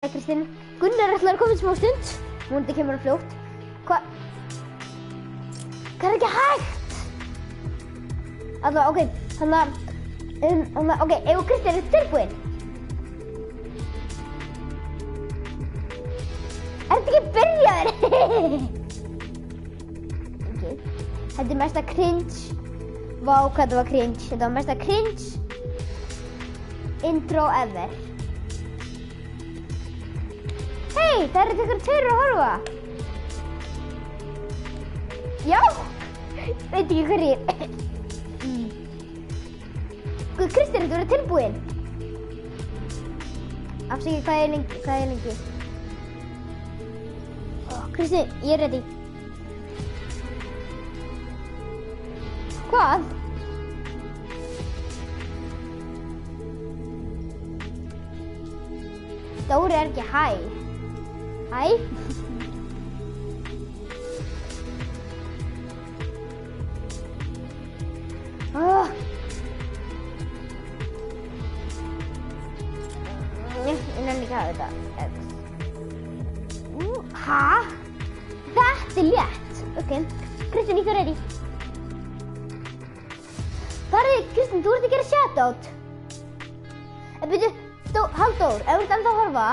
Kristín, Gunnar ætlar að koma smá stund. Vonandi kemur hann fljótt. Hvað er ekki hægt? Alltaf, ok, ok, ef Kristín er tilbúin. Er þetta ekki byrjaður? Ok, þetta er mesta cringe. Vá, hvað þetta var cringe. Þetta var mesta cringe intro ever. Hei, það eru ykkur tveir að horfa. Já, veit ekki hverjir. Kristín, þetta verður tilbúin. Afsakið, hvað er lengi? Kristín, ég er ready. Hvað? Dóri er ekki hæ. Hæ? Ég nenni ekki að hafa þetta. Hæ? Þetta er létt. Ok, Kristín, ég er ready. Kristín, þú ert að gera shoutout. Byrju, Halldór, ef þú ert ennþá að horfa.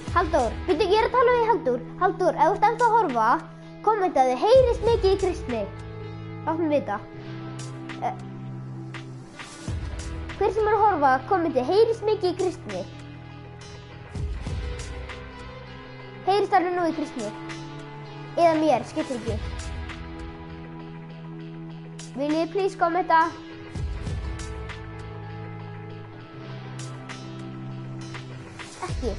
Halldór, byrju, ég er að tala við Halldór. Halldór, ef þú ert ennþá að horfa, kommentaðu, heyrist mikið í Kristni. Láttu mig vita. Hver sem er að horfa, kommenti, heyrist mikið í Kristni. Heyrist alveg nú í Kristni. Eða mér, skiptir ekki. Viljið þið please kommenta? Ekki.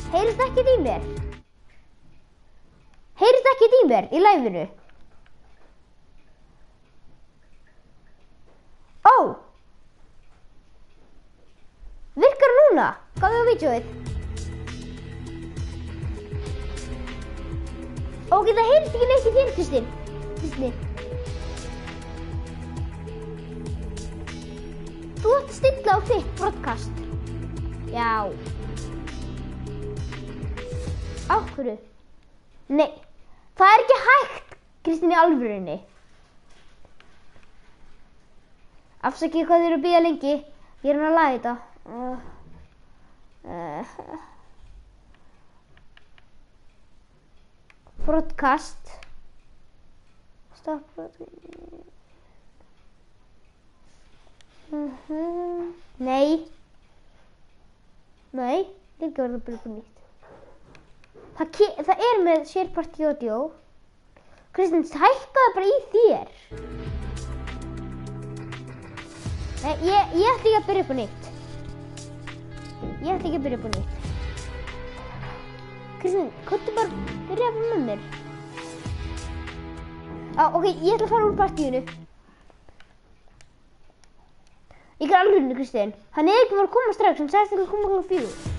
Heyrist ekkert í mér? Heyrist ekkert í mér í live-inu? Ó! Virkar núna? Gáðu á vídeóið. Ok, það heyrist ekki neitt í þér, Kristín. Þú ætti að stilla á þitt broadcast. Já. Á hverju? Nei, það er ekki hægt, Kristín, í alvörunni. Afsakið hvað þið eru að bíða lengi. Ég er að laga þetta. Broadcast. Stopp broadcast. Nei. Líka verður að byrja upp nýtt. Það er með share party audio. Kristín, hækkaðu bara í þér. Nei, ég ætla ekki að byrja upp nýtt. Kristín, komdu bara byrja upp með mér. Ok, ég ætla að fara úr partíinu. Ég er alveg, Kristín. Hann er ekki var að koma strax, hann sagðist ekki að koma kl. 4.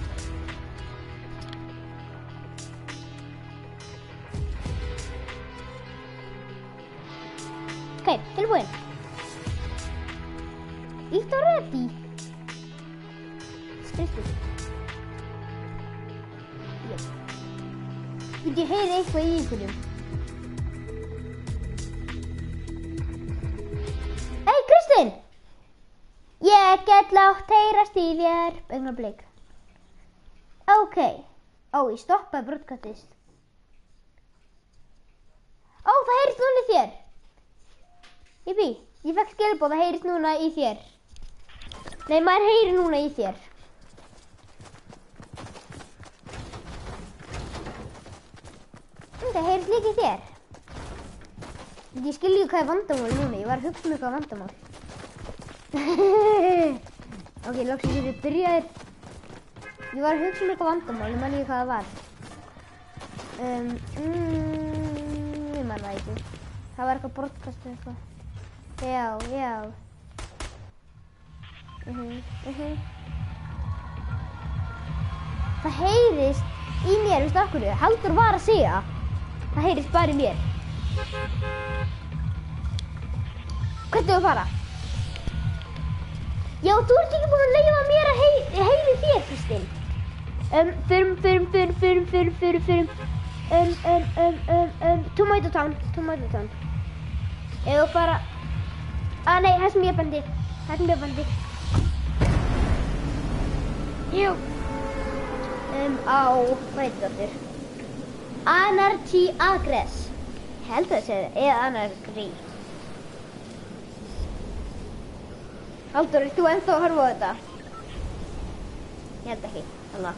Ok, tilbúin. Ítt á ready. Styrstu. Ég heyri eitthvað í einhverjum. Hey, Kristín! Ég get látt heyrast í þér. Augnablik. Ok. Ég stoppaði broadcastið. Það heyrist núna í þér. Ég fekk skilabóð, það heyrist núna í þér. Nei, maður heyrir núna í þér. Það heyrist líka í þér. Ég skilji hvað er vandamál núna. Ég var að hugsa eitthvað vandamál. Ok, loksins ég byrjaði. Ég var að hugsa eitthvað vandamál. Ég man ekki hvað það var. Ég man það ekki. Það var eitthvað broadcast eða eitthvað. Já. Það heyrist í mér, veistu af hverju? Halldór var að segja. Það heyrist bara í mér. Hvert að fara? Já, þú ert ekki búin að leyfa mér að heyri þér, Kristín. Förum. Tomato Town. Eða bara... nei, það sem ég bendi. Jú. Á... Hvað heitir það aftur? Anarchy Aggress. Ég held að það segja það. Eða Anarchy. Halldór, ert þú ennþá að horfa á þetta? Ég held ekki. Alla.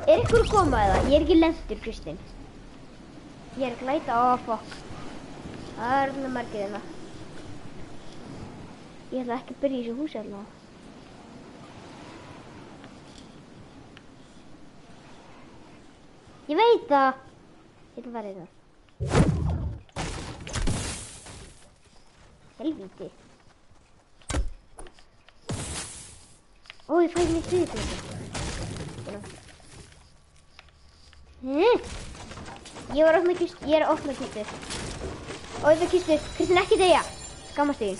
Er ykkur að koma eða? Ég er ekki lentur, Kristín. Ég er að glæta á fokk. Það er alveg margir hérna. Ég ætla ekki að byrja í þessu húsi allavega. Ég veit það. Ég ætla að fara hérna. Helvíti. Ó, ég fæði mig fyrir þetta. Ég er að opna kistu. Ó, ég fæði kistu. Kristín, ekki deyja. Skammast þig.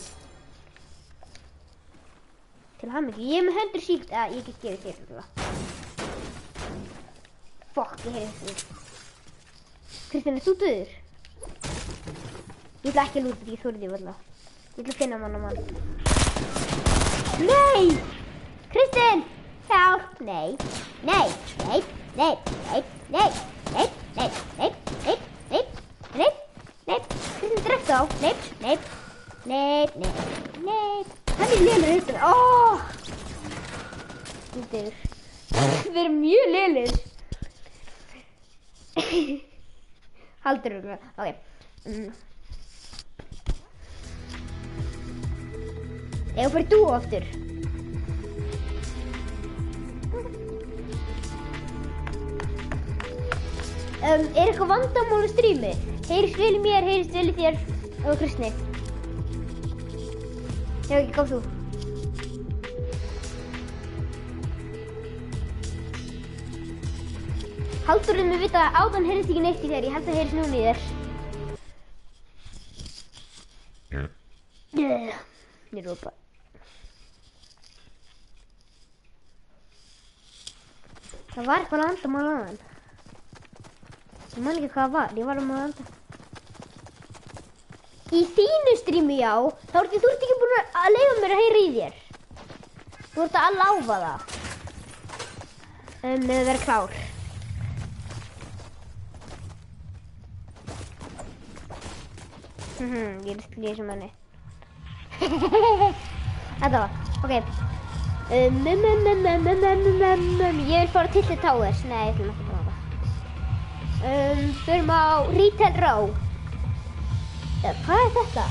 Til hamingju. Ég er með 100 síld. Ég get gefið þér þetta. Fokk, ég heyri þetta. Kristín, ert þú döður? Ég ætla ekki að lúta því, ég þorði því valla. Ég ætla að finna mann. Nei! Kristín! Hjálp! Nei! Kristín, drekkt á! Nei! Hann er lélegur hittur. Við erum mjög lélegir. Haldur okkur. Ok. Ég fyrir þú aftur. Er eitthvað vandamál í strími? Heyrist vel í mér, heyrist vel í þér og Kristni. Já, ekki, kom þú. Haldurinn við vita að áðan heyrist ekki neitt í þér. Ég held að heyrist núna í þér. Ég rópa. Það var eitthvað vandamál á hann. Ég man ekki hvað það var, ég var að anda. Í þínu strími, já, þú ert ekki búin að leyfa mér að heyra í þér. Þú ert að láfa það. Með að vera klár. Ég er í þessum manni. Þetta var, ok. Ég vil fara til The Towers. Nei, ég ætlum ekki að fara það. Förum á Retail Row. Hvað er þetta?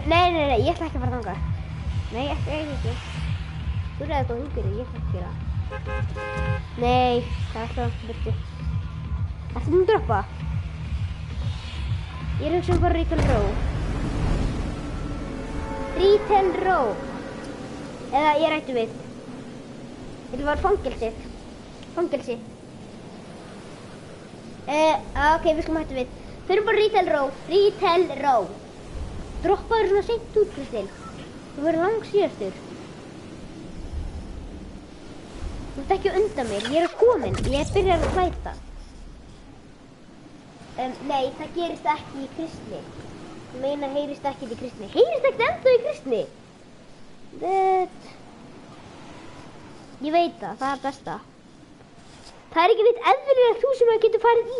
Nei, ég ætla ekki að fara þangað. Nei, ekki. Þú ræði þetta á húkir, ég ætla ekki að gera það. Nei, það er alltaf burtu. Ættu þú að droppa? Ég er hugsa bara Retail Row. Retail Row. Eða ég rættu við. Þetta var fangelsið. Fangelsi. Ok, við skulum hættu við. Förum bara Retail Row. Droppaður svona seint út, Kristín. Þú verður langsíðastur. Þú ert ekki undan mér. Ég er komin. Ég byrjar að hlæta. Nei, það gerist ekki í Kristni. Ég meina heyrist ekki í Kristni. Heyrist ekkert ennþá í Kristni? Ég veit það, það er besta. Það er ekki neitt eðlilegt þú sem maður getur farið í.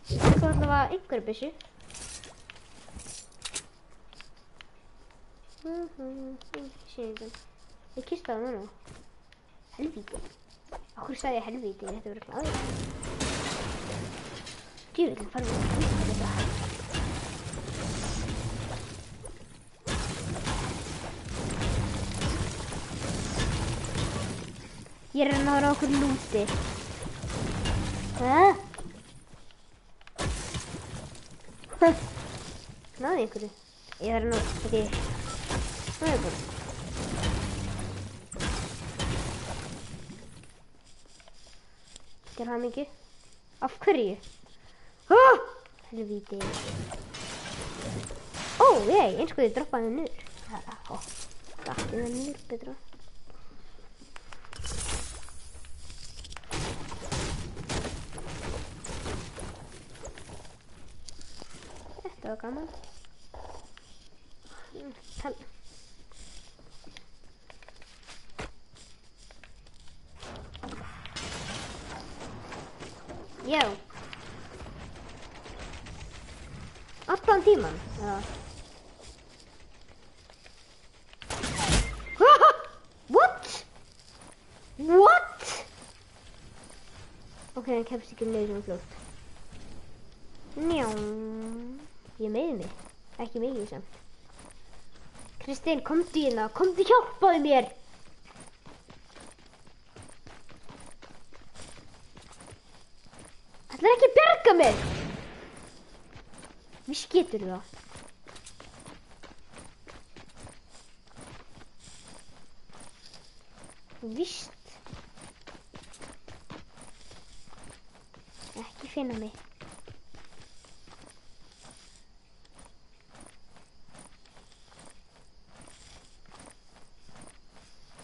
Það er allavega einhverju byssu. Ég kista það núna. Helvíti. Okkur sagði ég helvíti, ég ætti að vera glaður. Djöfull, farið við að kista þetta. Ég er að nára okkur lúti. Náði einhverju. Ég þarf nú ekki... Náði bara. Til hamingju. Af hverju? Helvíti. Ó, eins og þið droppaði niður. Ó, dætti það niður betra. Þetta var gaman. Já. Allan tíman. Já. What? What? Ok, hann kemst ekki niður svona fljótt. Njá. Ég meiði mig. Ekki mikið samt. Kristín, komdu hérna. Komdu, hjálpaðu mér. Það er ekki að bjarga mér! Víst getur það. Víst. Ekki finna mig.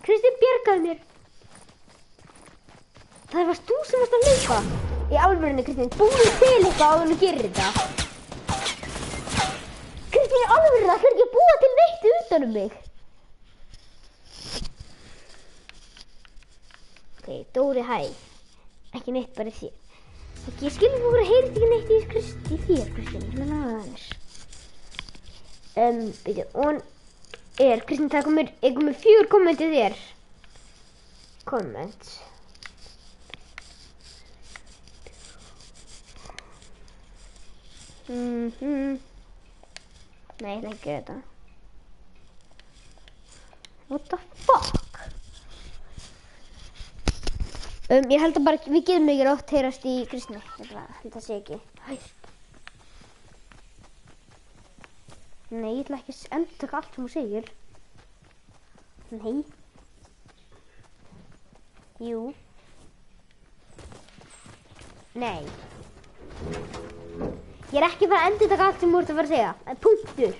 Kristín, bjargaðu mér! Það varst þú sem varst að hlaupa. Í alvörunni, Kristín, búðu til eitthvað áður en þú gerir þetta. Kristín, í alvörunni, það ætlar ekki að búa til neitt utan mig. Ok, Dóri, hæ. Ekki neitt, bara þér. Ok, ég skilur þú að heyrist ekki neitt í þér, Kristín. Hérna aðeins. Byrju, og Kristín, það komið 4 kommentið þér. Komment. Nei, ég ætla ekki að gera þetta. What the fuck? Ég held að bara, við getum ekki rátt heyrast í Kristni. Ég held að segja ekki. Hæ. Nei, ég ætla ekki að endurtaka allt sem hún segir. Nei. Jú. Nei. Ég er ekki að fara að endurtaka allt sem þú ert að fara að segja. Það er punktur.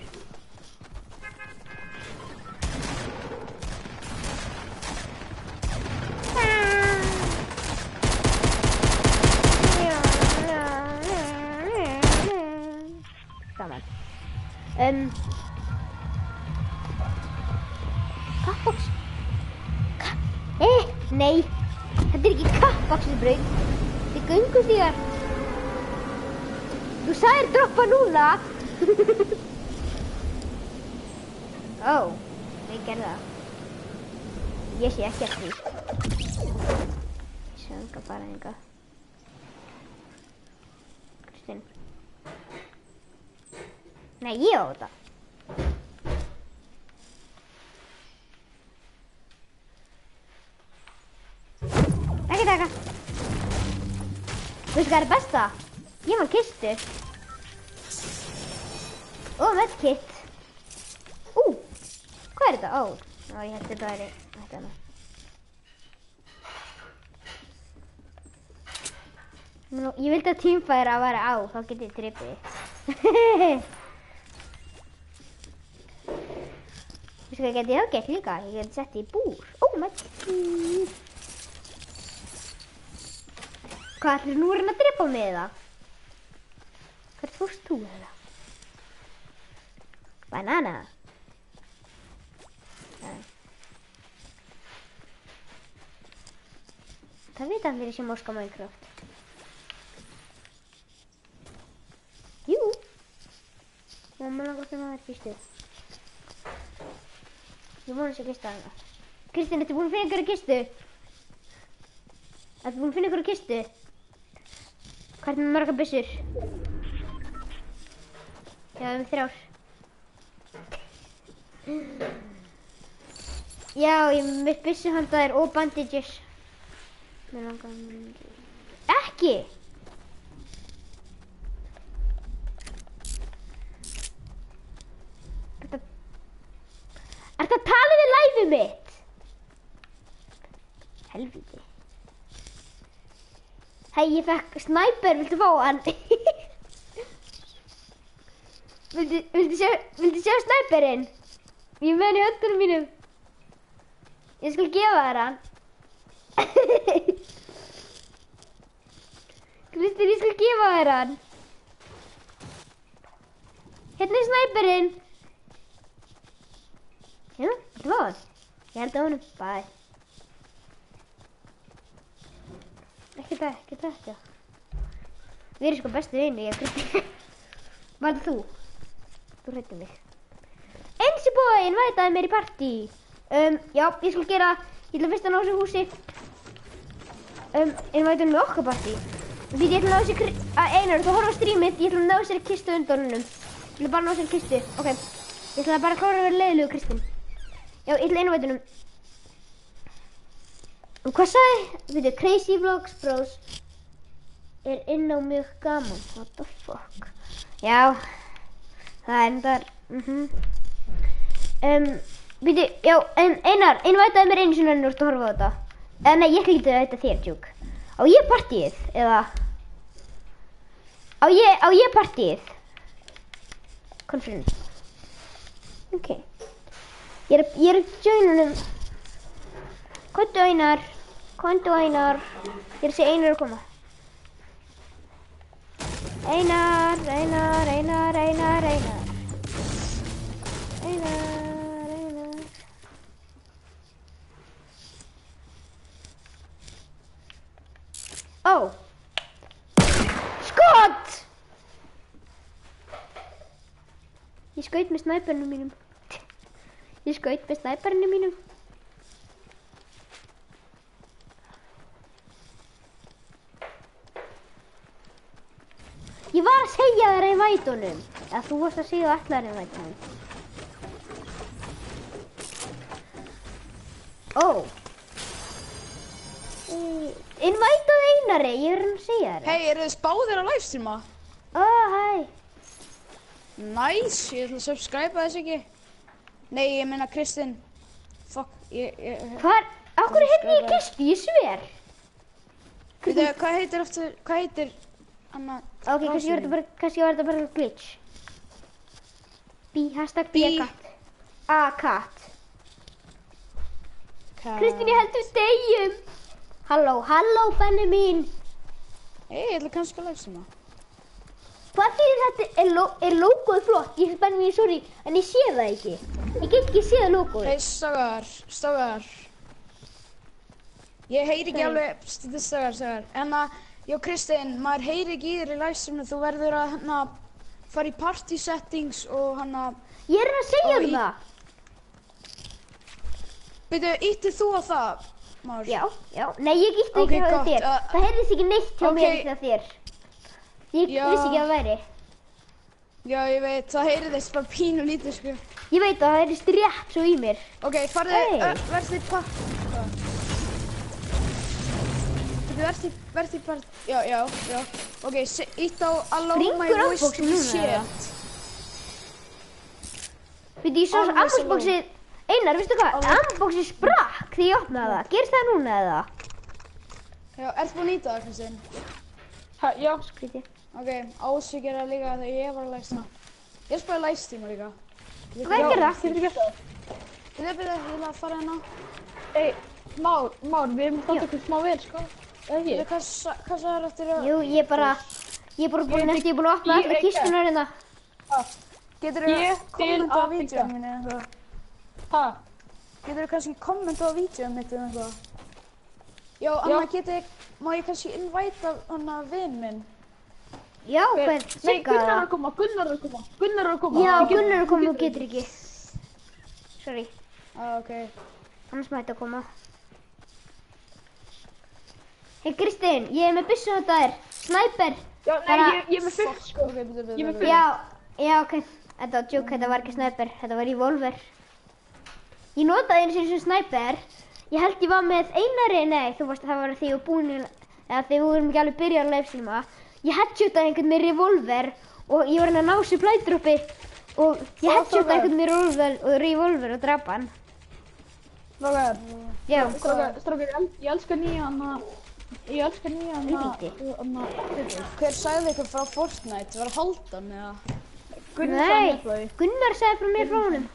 Gaman. Kappbox. Nei. Þetta er ekki kappboxbraut. Þetta er göngustígar. Þú sagðir droppa núna. Ó, ég gerði það. Ég sé ekki eftir því. Ég sönga bara hingað. Kristín. Nei, ég á þetta. Ekki taka. Veistu hvað er besta? Ég fann kistu. Og medkit. Hvað er þetta? Ég held þetta væri þetta. Ég vildi að tímfæra að vera á, þá get ég trippið. Veistu hvað get ég þá gert líka? Ég get sett í búr. Medkit. Hvað ætlir nú að reyna að drepa mig það? Hvert fórst þú eða? Banana. Það veit allir sem óska Minecraft. Jú. Og maður langar til að það er kistu. Ég vona þess að kista hana. Kristín, ertu búin að finna ykkur kistu? Ertu búin að finna ykkur kistu? Hvað er með margar byssur? Já, með 3. Já, ég er með byssuhandaðir og bandages. Mér langar ekki! Ertu að tala við live-ið mitt? Helvíti. Hei, ég fekk sniper, viltu fá hann? Viltu sjá snæperinn? Ég er með hann í höndunum mínum. Ég skal gefa þér hann. Kristín, ég skal gefa þér hann. Hérna er snæperinn. Já, þetta var hann. Ég held á honum. Bæ. Ekki þetta. Við erum sko bestu vinir, ég og Kristín. Var þetta þú? Þú hræddir mig. Einsi bói, invitaði mér í partí. Já, ég skal gera, ég ætla fyrst að ná þessu húsi. Invitaði mér okkar partí. Því ég ætla að ná þessu, Einar, þú horfa á strímið, ég ætla að ná þessari kistu undan honum. Ég ætla bara að ná þessari kistu, ok. Ég ætla bara að klára að vera leiðilegu, Kristín. Já, ég ætla invitaði honum. Og hvað sagði? Veitu, Crazy Vlogs Bros er inn á mjög gaman. What the fuck? Já, það er endar. Veitu, já, Einar, invitaði mér einu sinni en þú ert að horfa á þetta. Nei, ég hlýti að þetta þér, tjúk. Á ég partíið, eða? Á ég partíið? Conference. Ok. Ég er að joina honum. Komdu Einar. Komdu Einar. Ég er að segja Einar að koma. Einar. Ó! Skot! Ég skaut með snæperinu mínum. Ég var að segja þér í vætunum. Eða þú varst að segja allar í vætunum. Ó. Invitaði Einari, ég er að segja þér. Hei, eru þið báðir að livestreama? Hæ. Nice, ég ætla að subscribe þess ekki. Nei, ég meina Kristín. Fuck, Hvað? Akkur hérna ég kistu, ég sver. Veitu, hvað heitir Anna? Ok, kannski var þetta bara glitch. Hashtag B-cat. A-cat. Kristín, ég held við deyjum. Halló, Benni mín. Hey, ég ætla kannski að livestreama. Hvað þýðir þetta? Er logoð flott? Ég er Benni mín, sorry, en ég sé það ekki. Ég get ekki séð logoð. Hei, strákar. Ég heyri ekki alveg, strákar. En já, Kristín, maður heyri ekki í þér í livestreaminu. Þú verður að fara í party settings og Ég er að segja það. Veitu, íttir þú á það, Már? Já. Nei, ég ítti ekki á þér. Það heyrðist ekki neitt hjá mér þegar þér. Ég vissi ekki að það væri. Já, ég veit, það heyrðist bara pínu lítið, sko. Ég veit að það heyrðist rétt svo í mér. Ok, verði party. Verði party. Já. Ok, ítt á allow my voice to be shared. Veitu, ég svo unboxið. Einar, veistu hvað? Unboxið sprakk þegar ég opnaði það. Gerist það núna eða? Já, ertu búin að nýta það, Kristín? Já, skrítið. Ok, Ási gera líka þegar ég var að livestreama. Ég spæði livestreama líka. Hvað gerði það? Getur þú gert það? Ég ætla að fara hérna. Hey, Már, við erum státt okkur smá vel, sko. Eða ekki? Hvað sagðir eftir að... Jú, ég er bara búin að opna allar kistunar hérna. Getur þú kommenta á vídeóinu minni eða eitthvað? Hæ? Getur þú kannski kommenta á vídeóinu mitt eða eitthvað? Já, má ég kannski invita vinn minn? Já, hvað, Nei, Gunnar er að koma. Já, Gunnar er að koma, þú getur ekki. Sorry. Ok. Annars mætti að koma. Hei, Kristín, ég er með byssu á þér. Snæper. Já, nei, ég er með fullt, sko. Ok, byrju. Ég er með fullt. Já, ok. Þetta var djók, þetta var ekki snæper. Þetta var revolver. Ég notaði einu sinni sem snæper. Ég held ég var með Einari, nei, það var þegar ég var búin, eða þegar við vorum ekki alveg byrjað að livestreama. Ég headshotaði einhvern með revolver og ég var að ná supply droppi og ég headshotaði einhvern með revolver og drapa hann. Strákar. Já. Strákar, ég elska nýjan Víti. Hver sagði ykkur frá Fortnite? Var það Haldan eða? Gunnar sagði Nei, mér frá því. Gunnar sagði frá mér frá honum.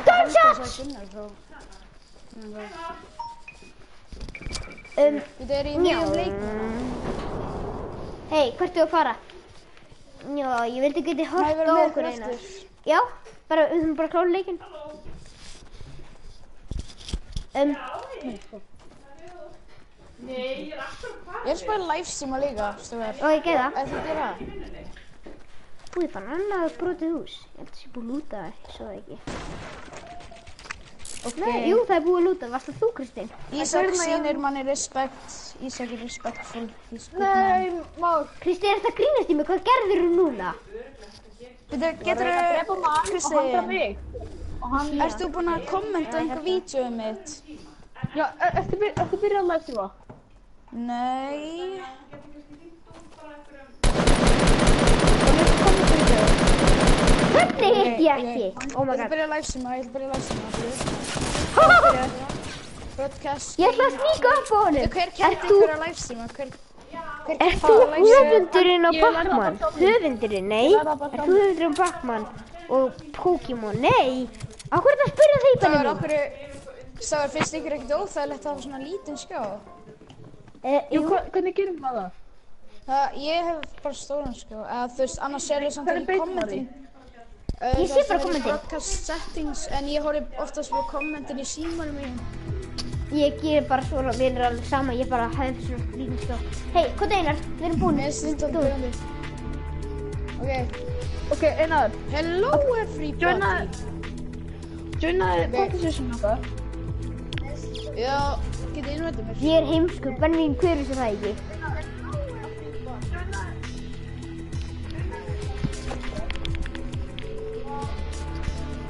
Gunshots! Þetta er í nýjum leiknum. Hei, hvert er að fara? Já, ég vildi geti Má hort ég á vera með okkur ykkur Einar. eftir? Já, bara, við þurfum bara að klára leikinn. Ég er að spila livestreama líka, stofar. Og ég geða. Er það gera? Þú er bara annað brotið hús. Ég held að það sé búið að lúta það, ég svo það ekki. Nei, jú, það er búið að lúta. Varst það þú, Kristín? Ísak sýnir manni respekt. Ísak er respektfull. He's good man. Nei, Már. Kristín, ert að grínast í mig? Hvað gerðir þú núna? Getur Ég að drepa mann og hann draf Kristín, mig. Og hann... ert þú búinn að kommenta einhver vídeo mitt? Já, ertu byrjað að livestreama? Nei. Hvernig hitt ég ekki? Oh my Ég ætla að god. byrja að livestreama, Broadcast. Ég ætla að sníka upp á honum. Hver kendi Ert þú- ykkur að livestreama? Ert þú höfundurinn á Ég lærði það Pac-Man? bara sjálfur. Höfundurinn, nei. Ég lærði það bara Ert þú höfundurinn á Pac-Man og Pokémon? Nei. Á hvað er það að spyrja því, Það Benni var mín? okkur, finnst ykkur ekkert óþægilegt að hafa svona lítinn skjá? Jú, hvernig gerum maður það? Ég hef bara stóran skjá, eða þú veist, annars er ég samt Hvernig í beitir maður kommentin. Ég sé bara kommentin. Broadcast settings, en ég horfi oftast á kommentin í símanum mínum. Ég ger bara svona, við erum alveg sama, ég bara hef svona lítinn skjá. Hei, hvað Einar? Við erum búin. Mér finnst þetta byrjandi. Ok, Ok, Einar, hello everybody. joinaði party-session okkar. Já, getið innvætið mér. Ég er heimskur, Benni mín, hver vissi það ekki?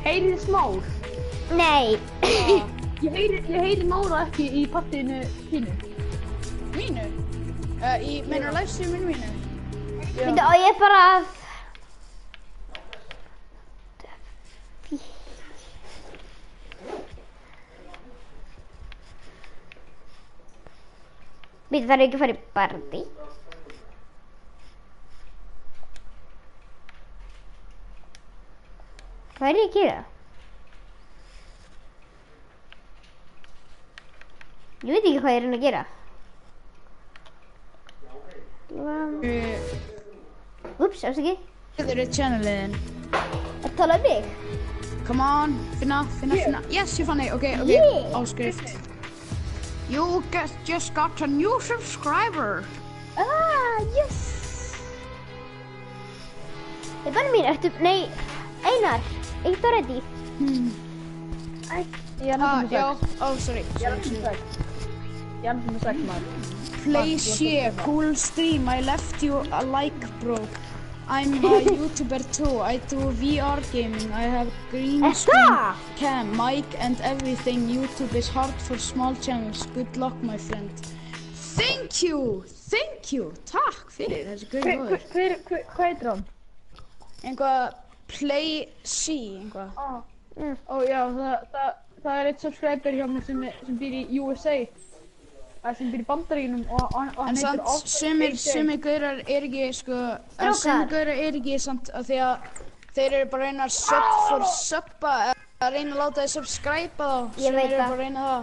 Heyrið Már. Nei. Ég heyri Mára ekki í partíinu þínu. Mínu? Meinar livestreaminu mínu? Veitu, á ég bara að... Veitu, það er ekki að fara í partí. Hvað er ég að gera? Ég veit ekki hvað ég er að reyna að gera. Úps, afsaki. Þetta er channelin. Að tala um mig? Come on, finna. Yes, ég fann þig, ok, Yeah. áskrift. You just got a new subscriber. Yes! Ég Benni mín, ertu, nei, Einar, eitt og ready. Ég er náttúrulega Já, 6. sorry. Ég er náttúrulega 6 maður. Play share, cool stream. I left you a like, bro. I'm a YouTuber too. I do VR gaming. I have green screen, cam, mic and everything. YouTube is hard for small channels. Good luck, my friend. Thank you. Takk fyrir þessi gauði góður. Hvað heitir hann? Einhvað Play C, einhvað. Ó já, það er eitt subscriber hjá mér sem býr í USA. Sem býr í Bandaríkjunum og hann En heitir samt, sumir gaurar er ekki, sko, en sumir gaurar er ekki samt að því að þeir eru bara að reyna að subba, að reyna að láta þið subscriba þá. Ég veit Sumir eru það. bara að reyna það.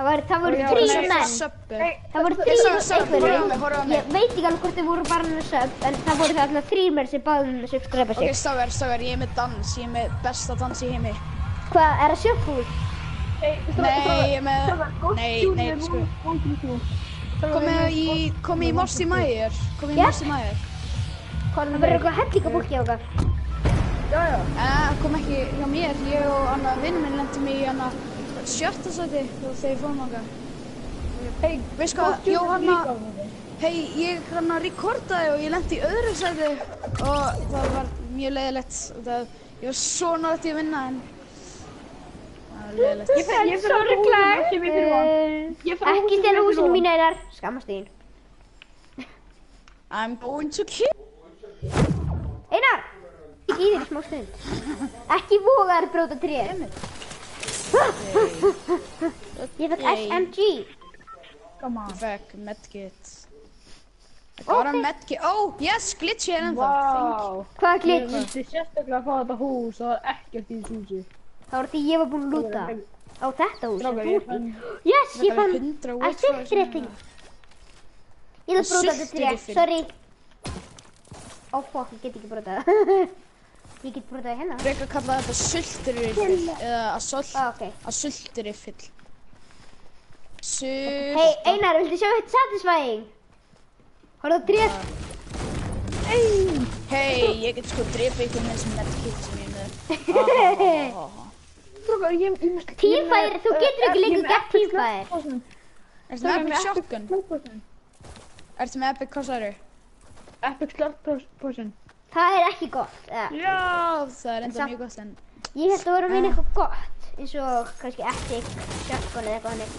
Það voru Já, þrír nei, menn. Subbi. Það voru Sorry, þrír horfðu á mig. Ég veit ekki alveg hvort þið voru bara með sub, en það voru það alltaf þrír menn sem báðum með subscriba Ok, sig. strákar, ég er með dans, ég er með besta dans í heimi. Hvað, er það sjöfúl? Nei, ég er með, nei, sko. Komið í Mosti Mægir, Það verður eitthvað hellinga fólki á okkar. Kom ekki hjá mér, ég og Anna vinnur minn lentum í hana 7. sæti og þeir fórum okkar. Hei, Veist hvað, Jóhanna, hei, ég hann að rekordaði og ég lendi í 2. sæti og það var mjög leiðilegt. Ég var svo nátt í að vinna en það var leiðilegt. Ég fer að húsinu ekki við fyrir hann. Ekki stela húsinu mínu Einar. Skammast þín. I'm going to kill. Einar! Ekki í þér í smá stund. Ekki voga að bróta tréð. Ég fekk SMG. Ég fekk medkit. Það var að medki. Ó, yes, glitchi er ennþá. Vá. Hvað er Ég glitch? vildi sérstaklega fá þetta hús, það var ekkert í þessu húsi. Það var því ég var búinn að lúta á þetta hús. Strákar, ég fann... Yes, ég fann 100 að wood frá sultir þessu. Ég ætla að Að bróta þetta sultir tré, riffil. sorry. Ó, fuck, ég get ekki brótað það. Ég get brótað hérna. Frekar kalla þetta sulturiffill eða Ok. að sulturiffill. Hei, Einar, viltu sjá þetta satisfying? Horfðu á tréð. Hei, ég get sko drepið ykkur með þessum medkit sem ég er með. Strákar, ég... Teamfire, þú getur ekki lengur gett teamfire. Ertu með epic shotgun? Ertu með epic, hvað sagðirðu? Epic slurp potion. Það er ekki gott. Já, það er enda samt- mjög gott en... Ég held að vera að vinna eitthvað gott. Eins og kannski epic shotgun eða eitthvað hannig.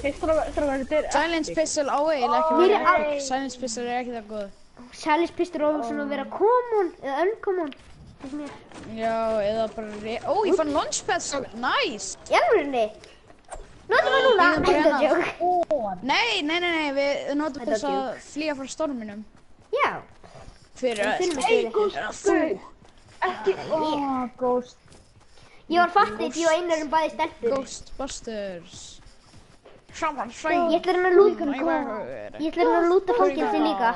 Hei, strákar, þetta er... Silence pistol á eiginlega ekki Mér verið er epic. Silence pistol er ekki það góð. Chalice pistol og svona vera common eða uncommon. Finnst mér. Já, eða bara... Ó, ég fann launchpad strákar, nice! Í alvörinni. Notum við núna. Bíðum bara Þetta hérna. er joke. Nei, við notum Þetta þess var að flýja frá storminum. Já. Fyrir Við finnum að... ekki við. Þú! Ekki... Ghost. Ég var fattið því að Einar bæði stelpur. Ghostbusters. Ég ætla að lúta. Ég ætla að lúta fangelsi líka.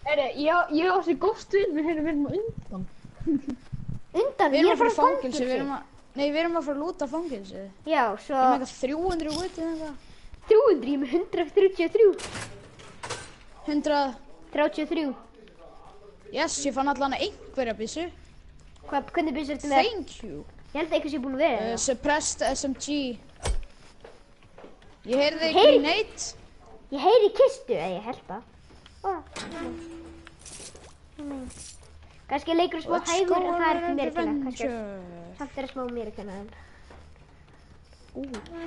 Ég á þessi ghostvinn, við erum á undan. Undan, Við ég erum er að fara frá í fangelsi, fangelsi. við erum að fara að lúta fangelsi. Já, Ég svo með eitthvað 300 wood eða eitthvað. 300, ég er með 133. 100... 33. Yes, ég fann allan einhverja byssu. Hvernig byrjast þetta með? Thank you. Ég held að eitthvað sé búin að vera hérna. Suppressed SMG. Ég heyrði Heyri- grenade. Ég heyri kistu, eða ég held það. Kannski leikur smá Let's hægur go en það er ekki on mér an að kenna. Kannski adventure. samt er það smá mér að kenna en.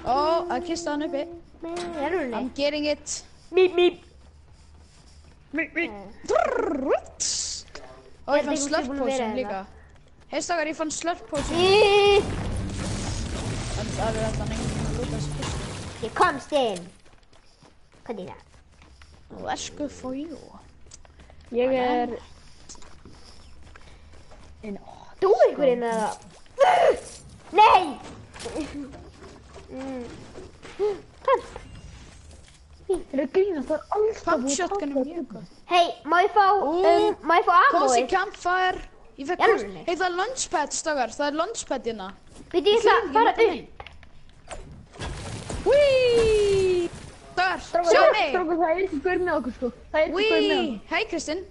Ó, að kista hann uppi. Nei, er hún I'm getting it. Mýp, mýp. Og ég fann Ég held að slurp ég sé búin að vera potion hérna. líka. Heistakar, ég fann slurp potion. En það er alltaf enginn að lúta þessu fyrst. Ég komst inn. Hvað er það? Let's go for you. Ég er... Þú einhverjum eða? Nei! Pump. Það er grínast, það er alltaf Pump búið shotgun er mjög gott. Hei, má ég fá Cozy ammoið? campfire. Ég fekk Í kurs. alvörunni? Hei, það er launchpad, stakar. Það er launchpad hérna. Veitu, ég ætla að fara upp. Whee! Stakar, sjá mig. Strákar, það er ekki gaur með okkur, sko. Það er ekki gaur með Whee! okkur. Hei, Kristinn.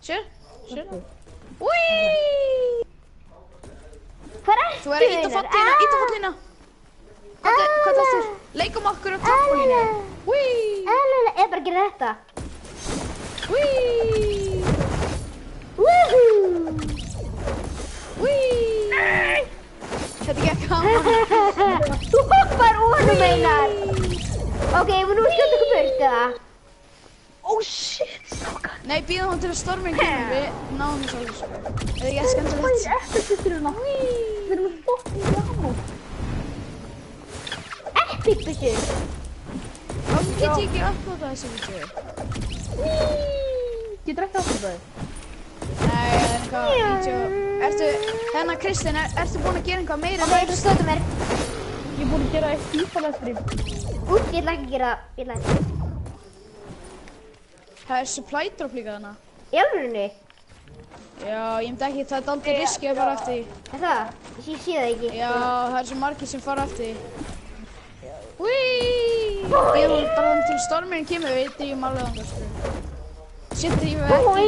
Sér? Whee! Hvar ertu? Þú er að íta fallina, íta fallina. Hvað er það? Leikum okkur á trampolínu. Whee! Ég bara að gera þetta. Whee! Woohoo! Whee! Þetta gekk gaman. Þú hoppar honum Einar. Ok, ég mun nú að skjóta ykkur burt eða? Oh shit, strákar. Nei, býðum hann til að storminn kemur. Við náum þessu alveg svo. Eða ég Það skemmtilegt. er eftir sýtturina. Við erum með bóttinu ammo. Epic byssu. Hvað get ég ekki upplóta þessu vídeo? Getur ekki aftur það? Nei, það er eitthvað vídeo. Hérna Kristinn, ertu búinn að gera eitthvað meira? Ok, þú skjóta mér. Ég er búinn að gera eitt ífælega stream. Út, ég ætla ekki að gera það. Ég ætla ekki. Það er supply drop líka þarna. Í alvörunni? Já, ég myndi ekki, það er aldrei riskið að fara eftir því. Er það? Ég sé það ekki. Já, það er svo margir sem fara eftir því. Whee! Ég vil bara þannig til storminn kemur, við drýjum alveg á það, sko. Shit, drýjum við ekki.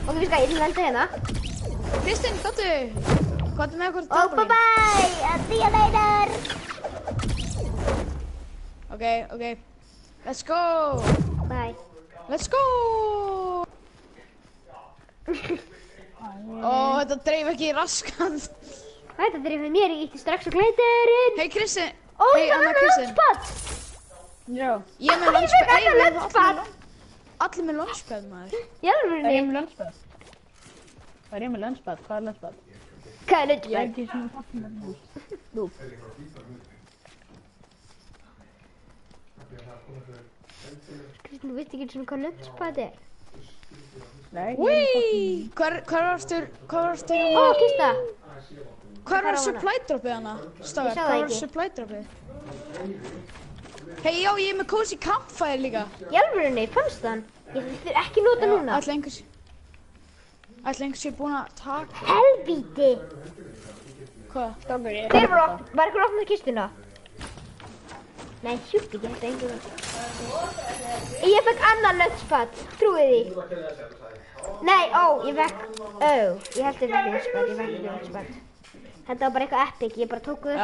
Ok, við skal, ég ætla að lenda hérna. Kristinn, hvað er með okkur Og bye trampolin? bye! See you later! Ok. Let's go! Bye. Let's go! Ó, þetta dreif ekki raskat. Þetta drifið mér, ég ítti strax á glæterinn. Hei, Kristinn. Ó, Hey, það Anna er með Kristinn. launchpad. Já. Ég er með Ég launchpad. fekk Hey, annað við erum launchpad. allir með launchpad, maður. Í alvörunni? Það er með lunchpad. Það er með lunchpad. Hvað er lunchpad? Hvað er Ég er launchpad? ekki svona fattin með hús. Nú. Kristinn, þú veist ekki svona hvað launchpad er? Nei. Wííí! Hvar varstu? Ó, kista. Hvar var supply dropið hana? Stafar, Ég sá það hvar var ekki. supply dropið? Hei, já, ég er með cozy campfire líka. Í alvörunni, fannst hann? Ég þurfi ekki nota núna. Ætli einhvers sé búinn að taka. Helvíti. Hvað? Strákar, ég... Hver var ykkur opnað kistuna? Nei, sjúkt ekki, þetta einhver. Ég fekk annan nötspad, trúið því. Nei, ég fekk, ég held þetta ekki nötspad, ég fekk ekki nötspad. Þetta var bara eitthvað epic, ég bara tók upp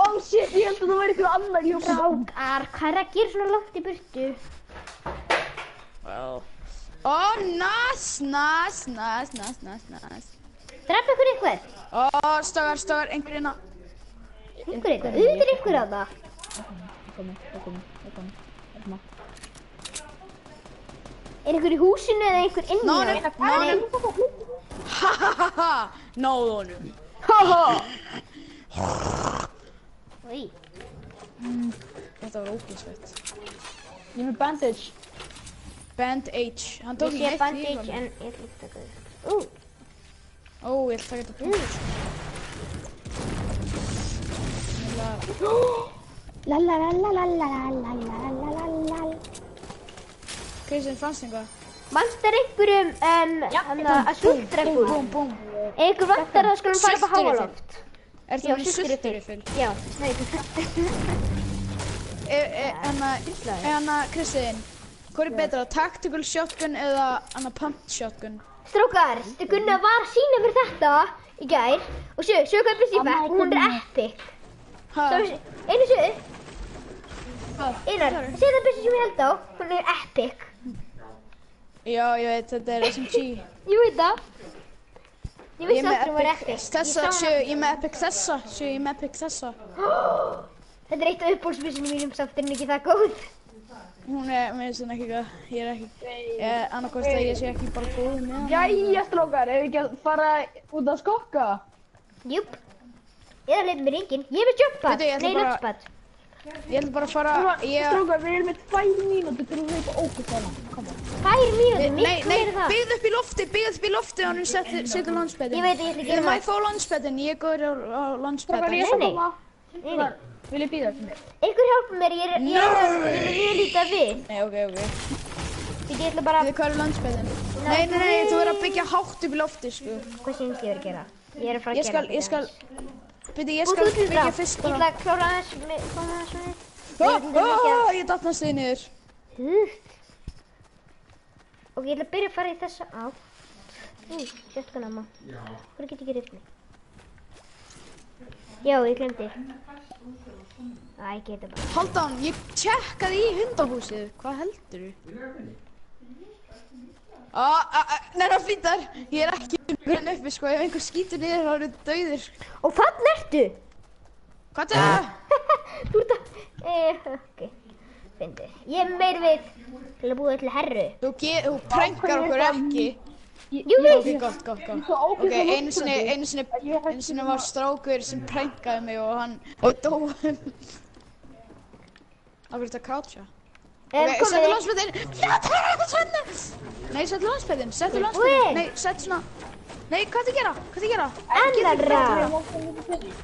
Oh shit, ég held að það væri eitthvað annar, ég var bara... Strákar, hvað er að gera svona langt í burtu? Nice. Drepa ykkur eitthvað? Stafar, einhverjina. Ykkur eitthvað? Auðvitað ykkur á það. Það komi. Er ykkur í húsinu eða ykkur inni? Náðu. Náðu honum. Í. Þetta var ógeðslegt. Ég er með bandage. Bandage. Hann tók Ég sé bandage en ég ætla ekki að taka það. Ég ætla að taka þetta punkt. Kristinn, fannst eitthvað? Manst er einhverjum að sultrekkul? Búm. Einhver vantar að skulum fara upp á háaloft. Er það með sulturiffil? Já, nei. Kristinn, hvað er betra? Tactical shotgun eða pumped shotgun? Strákar, Gunnar var að sýna mér þetta í gær og sjö hvað er byrst ég fekk, hún er epic. Einu sögðu. Einar, sé það byrst sem ég held á, hún er epic. Já, ég veit, þetta er SMG. Ég veit það. Ég vissi að hún var epic. Ég er með epic þessa. Þetta er eitt af uppbólsbyrsinum mínum, samt er hún ekki það góð. Hún er, mér finnst hún ekki góð. Ég er annarkvæmst að ég sé ekki bara góð með hana. Jæja, strákar, ef við ekki að fara út að skokka? Júp. Eða leitum mér enginn. Ég er með jumpad. Nei, nötspad. Ég ætla bara að fara... Strákar, við erum með 2 mínútur til að hlaupa ókvæmstæðan. Koma. 2 mínútur, miklu meira það. Byggð upp í lofti og hann setur launchpadinn. Ég veit, ég ætla ekki að Má ég fá launchpadinn? Ég er góður á launchpadinn. Strákar, ég skal Nei. koma. Vil ég býða fyrir mig? Einhver hjálpa mér, ég er mjög lítið við. Nei, ok. Ég ætla bara... Hvað er launchpadinn? Nei, þú verður að byggja hátt upp í lofti, sko. Hvað syns ég er að gera? Ég er að fara að gera Ég skal byggja fyrst bara. Ég ætla að klára aðeins með... Ég datt næstu niður. Og ég ætla að byrja að fara í þessa átt. Shotgun amma. Hvað get ég rift mig? Já, ég glemdi. Ég geta bara. Halda hann, ég tjekkaði í hundahúsið. Hvað heldurðu? Nei, það fýndar. Ég er ekki verið uppi, sko. Ef einhver skýtur niður, þá eru dauðir. Og þannig ertu? Hvað er það? Þú ert að... Ok. Fyndi. Ég er meir við til að búa til herru. Þú prænkar okkur ekki. Jú, við. Ok, gott. Ok, einu sinni var strákur sem prænkaði mig og dó. Af hverju þetta kátsja? Ok, settu launchpadinn. Nei, settu launchpadinn. Nei, settu svona. Nei, hvað er að gera? Annarra.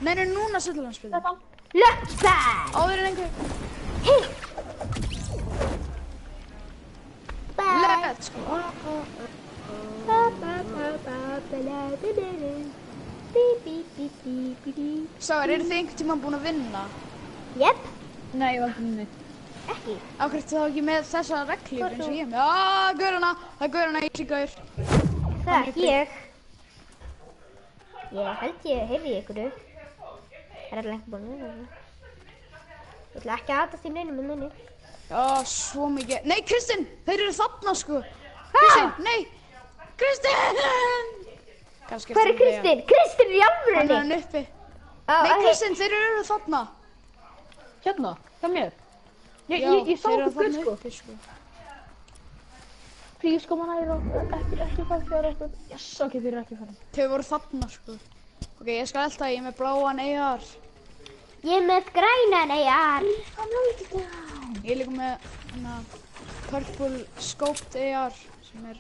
Nei, núna settu launchpadinn. Launchpad. Áður en einhver. Hey. Let's go. Ságar, eru þið einhvern tímann búin að vinna? Jep. Nei, ég var ekki með mig. Ekki. Af hverju ertu þá ekki með þessa reglíf eins og ég er með? Gaurana, það er gaurana, ég sé gaur. Það er ekki ég. Ég held ég heyrði ykkur. Það er alltaf ekki búin að vinna. Ég ætla ekki að hatast í neinu með minni. Já, svo mikið. Nei, Kristinn, þeir eru þarna, sko. Kristinn, nei. Kristinn! Hvað er Kristinn? Kristinn er í alvörunni. Hann er uppi. Nei, Kristinn, þeir eru þarna. Hérna, það mér. Já, Ég sá þeir eru okkur, þarna sko. uppi, sko. Please, koma nær okkur. Ekki fara fyrir okkur. Yes, ok, þeir eru ekki farin. Þau voru þarna, sko. Ok, ég skal elta, ég er með bláan AR. Ég er með grænan AR. Ég er líka með, Purple Scoped AR sem er...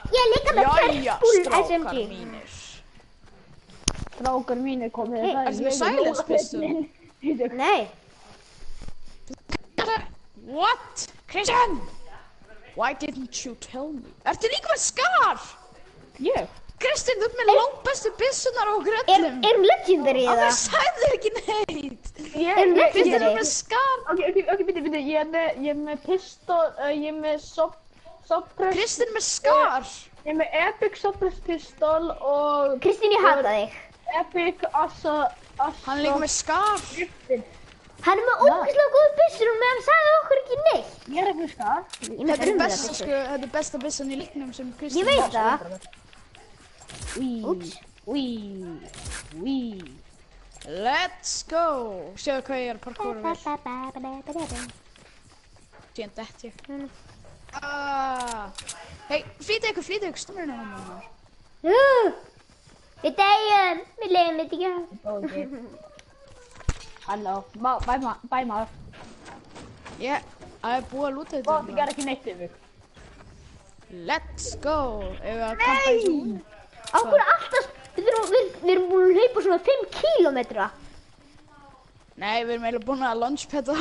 Ég er líka með Jæja, Purple strákar SMG. mínir. Strákar mínir komið. Hey, ertu með silence pistol? Nei. What? Christian! Why didn't you tell me? Ertu líka með skar? Ég? Kristinn, þú ert með langbestu byssunar á okkur Er öllum. hún legendary Það eða? sagði ekki neitt. Er hún Kristinn er legendary? með skar. Ok, bíddu, ég er með pistol, ég er með suppress, Kristinn með skar. ég er með epic suppress pistol og Kristín, ég hata þig. epic Hann er líka með skar. Hann er með ógeðslega góð byssur og meðan sagði okkur ekki neitt. Ég er ekki með skar. Ég er með Þetta er frumlega besta, byssur. sko, þetta er besta byssan í líknum sem Kristinn Ég veit það. Úps. Let's go. Sjáðu hvað ég er að parkoura vel. Síðan dett ég. Hei, flýta ykkur, stómurinn á hann. Við deyjum. Við leiðum þetta ekki. Halló, bæ maður. Það er búið að lúta Þú þetta. gerði ekki neitt yfir. Let's go. Ef við að kampa í svo. Okkur alltaf, við erum búin að hlaupa svona 5 kílómetra. Nei, við erum eiginlega búin að launchpada.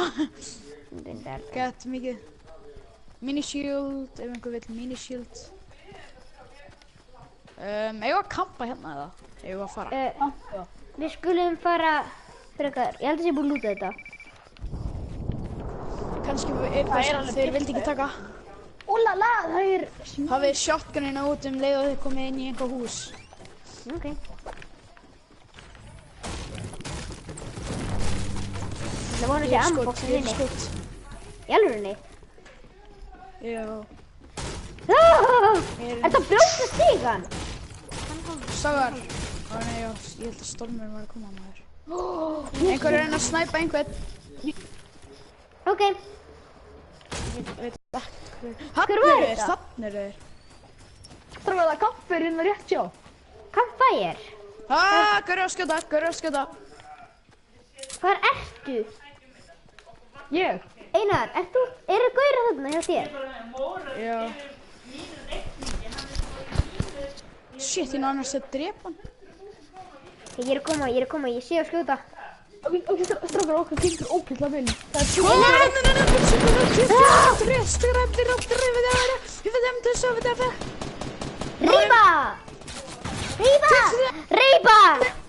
Gett mikið. Minishield, ef einhver vill minishield. Eigum við að kampa hérna eða? Eigum við að fara? Við skulum fara frekar. Ég held að ég er búin að lúta þetta. Kannski er það þeir vildi ekki taka. Úlala, það er... Hafið shotgunina út leið og þið komið inn í einhver hús. Ok. Það vonu sé amboxin inni. Í alvörunni? Já. Er það brjósta stigan? Strákar. Ó nei, já, ég held að stormurinn var að koma maður. Einhver er að reyna að snæpa einhvern. Ok. Ég veit ekki hver. Hver var þetta? Þarna eru þeir. Það var það kaffir inn og rétt sjá. Campfire. Gaur að skjóta. Hvar ertu? Ég? Einar, eru gauðir þarna hjá þér? Já. Shit, ég náði að drepa hann. Ég er að koma, ég sé að skjóta. Ok, strákar, okkar gengur ógeðslega vel. Það er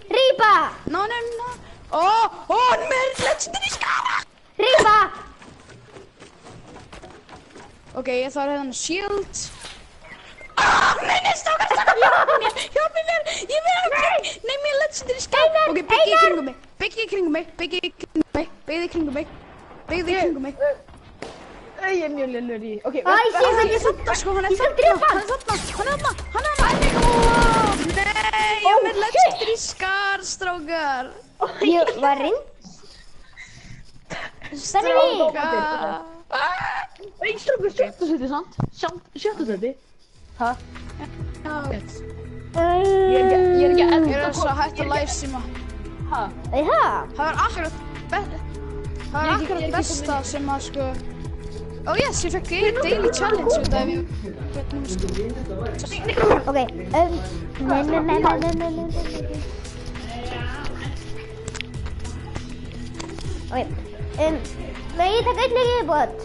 Rípa! No. Hann með legendary skara. Rípa! Ok, ég þarf hérna shield. Nei, strákar, hjálpi mér, ég vil ekki. Nei, mér legendary skara. Ok, byggja í kringum mig. Ég er mjög lillur í. Ok, Æ, ég sé Hann það. er þarna, sko, hann er Ég skal drepa hann. Nei, ég er með legendary skar, strákar. Ég var reynd. Þannig við. Strákar. Ei, strákar, sjötta seti, sant? Sjötta seti. Hæ? Ég er ekki Ég er svo hægt að livestreama. Hæ? Það? Það var akkurat besta sem að sko... Ó yes, ég fekk daily challenge út af ég... Ok, Nei, ég taka einn leikið viðbót.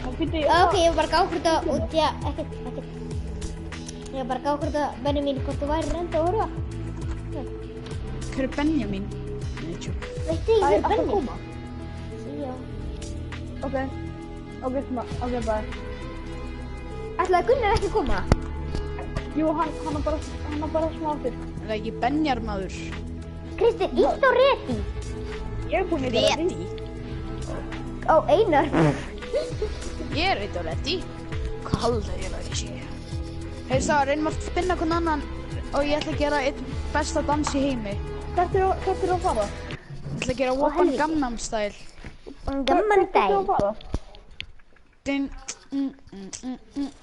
Ok, ég var bara að gá hvort það út, já, ekkert. Ég var bara að gá hvort það, Benjamin, hvort þú væri reynda að horfa. Hver er Benjamin? Veistu ekki hver Benjamin? Já. Ok, bye. Ætlaði Gunnar ekki að koma? Jú, hann er bara smá aftur. Er það ekki Benjarmaður? Kristinn, ítt á reti. Ég er búinn í þetta. Reti? Ó, Einar. Ég er eitthvað ready. Hvað halda ég að ég sé? Heyrðu það, reynum að finna hvern annan og ég ætla að gera einn besta dans í heimi. Hvert er að fara? Ég ætla að gera Wappan helvíti. Gangnam Style. Gamman Hvert er að dag. fara?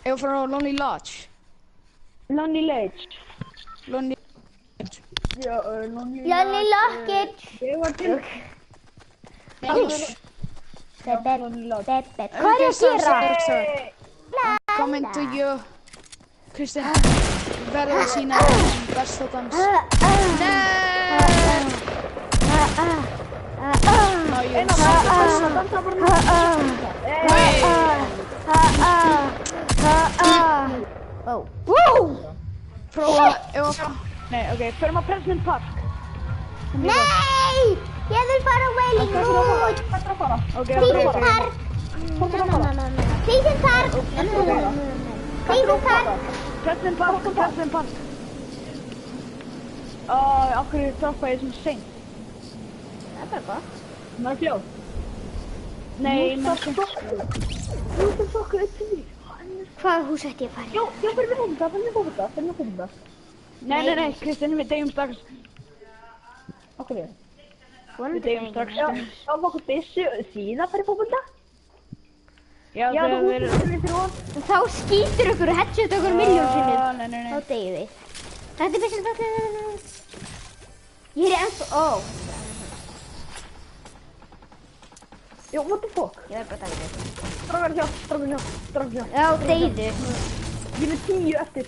Ég var frá Lonely Lodge. Lonely Lodge. Lonely... Já, Lonely Lonely Lockett. Ég var til. Bebet. Hvað Hvað er ég að gera? Coming to you. Kristinn, verður að sína besta dans. Nei! Ná, ég er prófa, Nei, ok, förum að President Park. Nei! Ég vil fara á Wailing Road. Hvert er að fara? Ok, Pleasant Park. Pleasant Park. Pleasant Park. President Park. Af hverju droppa ég svona seint? Það er bara gott. Það er fljóð. Nei, Nú sem fokkur upp til því. Hvaða hús ætti ég að fara í? Já, fyrir mig fókvölda. Nei, Kristinn, við deyjum strax. Okkur við. Við deyjum strax. Já, okkur byssu síðan fyrir fókvölda. Já, það er fyrir von. Þá skýtur ykkur og headshot okkur milljón sinnum. Nei. Þá deyjum við. Þetta er byssun. Ég er ennþá... Já, what the fuck? Ég verð bara að taka þetta. Strákar hjá. Já, deyðu. Ég er með 10 eftir.